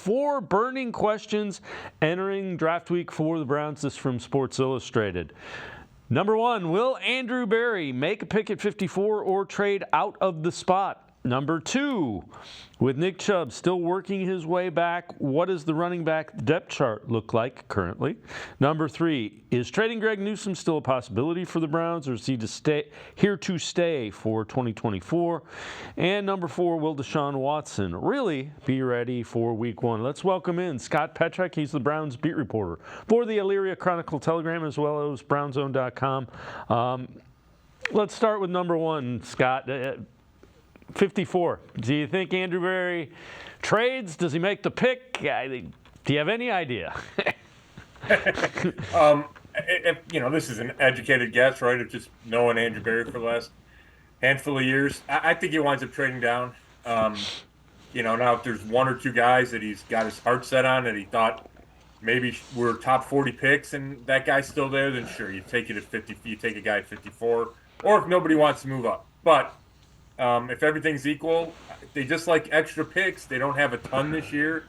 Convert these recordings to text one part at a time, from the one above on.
4 burning questions entering draft week for the Browns. This from Sports Illustrated. Number 1, will Andrew Berry make a pick at 54 or trade out of the spot? Number 2, with Nick Chubb still working his way back, what does the running back depth chart look like currently? Number 3, is trading Greg Newsome still a possibility for the Browns, or is he here to stay for 2024? And number 4, will Deshaun Watson really be ready for Week 1? Let's welcome in Scott Petrak. He's the Browns beat reporter for the Elyria Chronicle-Telegram as well as BrownZone.com. Let's start with number 1, Scott. 54. Do you think Andrew Berry trades? Does he make the pick? Do you have any idea? This is an educated guess, right? Of just knowing Andrew Berry for the last handful of years. I think he winds up trading down. Now if there's 1 or 2 guys that he's got his heart set on and he thought maybe we're top 40 picks and that guy's still there, then sure, you take it at 50. You take a guy at 54, or if nobody wants to move up. But if everything's equal, they just like extra picks. They don't have a ton this year.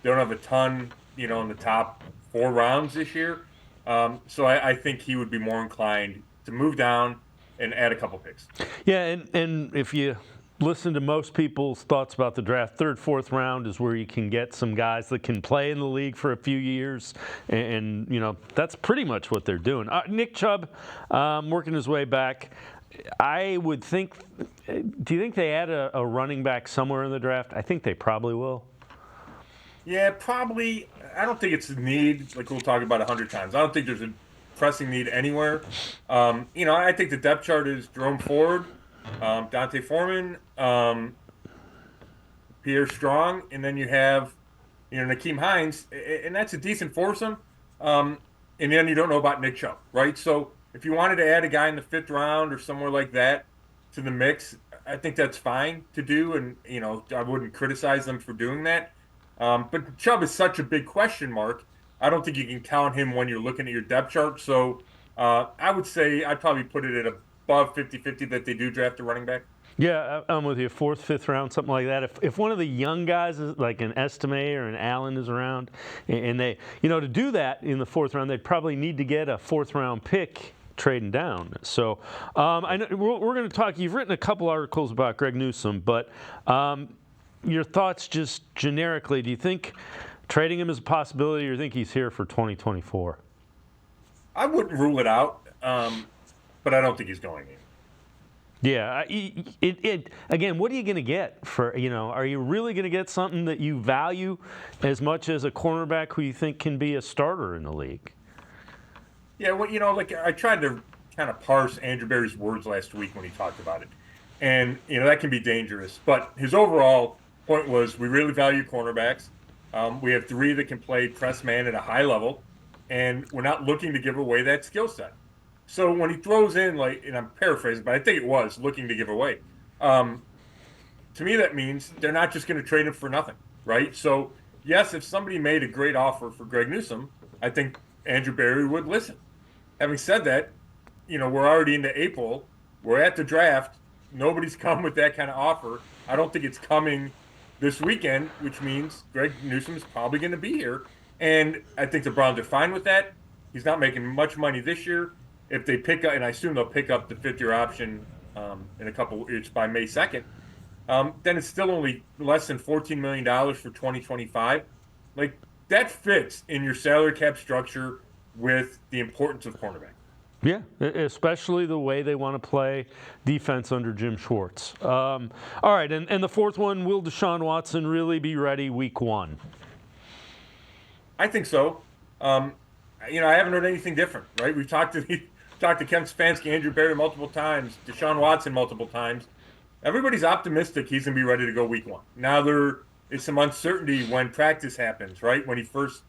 They don't have a ton, in the top 4 rounds this year. So I think he would be more inclined to move down and add a couple picks. Yeah, and if you listen to most people's thoughts about the draft, 3rd, 4th round is where you can get some guys that can play in the league for a few years, and that's pretty much what they're doing. Nick Chubb, working his way back. I would think, do you think they add a running back somewhere in the draft? I think they probably will. Yeah, probably. I don't think it's a need, like we'll talk about 100 times. I don't think there's a pressing need anywhere. I think the depth chart is Jerome Ford, Dante Foreman, Pierre Strong, and then you have, Nakeem Hines, and that's a decent foursome. And then you don't know about Nick Chubb, right? So if you wanted to add a guy in the 5th round or somewhere like that to the mix, I think that's fine to do, and I wouldn't criticize them for doing that. But Chubb is such a big question mark. I don't think you can count him when you're looking at your depth chart. So I would say I'd probably put it at above 50-50 that they do draft a running back. Yeah, I'm with you. 4th, 5th round, something like that. If one of the young guys, like an Estime or an Allen, is around, and they, to do that in the 4th round, they'd probably need to get a 4th round pick trading down. So I know we're going to talk. You've written a couple articles about Greg Newsome, but your thoughts just generically. Do you think trading him is a possibility, or do you think he's here for 2024? I wouldn't rule it out, but I don't think he's going in. Yeah, again, what are you going to get for, are you really going to get something that you value as much as a cornerback who you think can be a starter in the league? Yeah, well, I tried to kind of parse Andrew Berry's words last week when he talked about it. And, that can be dangerous. But his overall point was we really value cornerbacks. We have 3 that can play press man at a high level, and we're not looking to give away that skill set. So when he throws in, and I'm paraphrasing, but I think it was looking to give away, to me that means they're not just going to trade him for nothing, right? So, yes, if somebody made a great offer for Greg Newsome, I think Andrew Berry would listen. Having said that, we're already into April. We're at the draft. Nobody's come with that kind of offer. I don't think it's coming this weekend, which means Greg Newsome's probably going to be here. And I think the Browns are fine with that. He's not making much money this year. If they pick up, and I assume they'll pick up the 5th-year option in a couple, it's by May 2nd, then it's still only less than $14 million for 2025. That fits in your salary cap structure with the importance of cornerback. Yeah, especially the way they want to play defense under Jim Schwartz. All right, and the 4th one, will Deshaun Watson really be ready Week 1? I think so. I haven't heard anything different, right? We've talked to Kevin Stefanski, Andrew Berry multiple times, Deshaun Watson multiple times. Everybody's optimistic he's going to be ready to go Week 1. Now there is some uncertainty when practice happens, right? When he first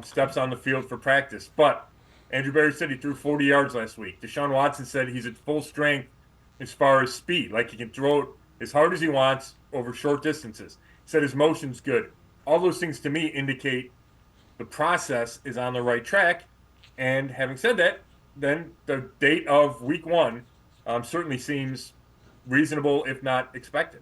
steps on the field for practice. But Andrew Berry said he threw 40 yards last week. Deshaun Watson said he's at full strength as far as speed. He can throw it as hard as he wants over short distances. He said his motion's good. All those things to me indicate the process is on the right track. And having said that, then the date of Week 1 certainly seems reasonable, if not expected.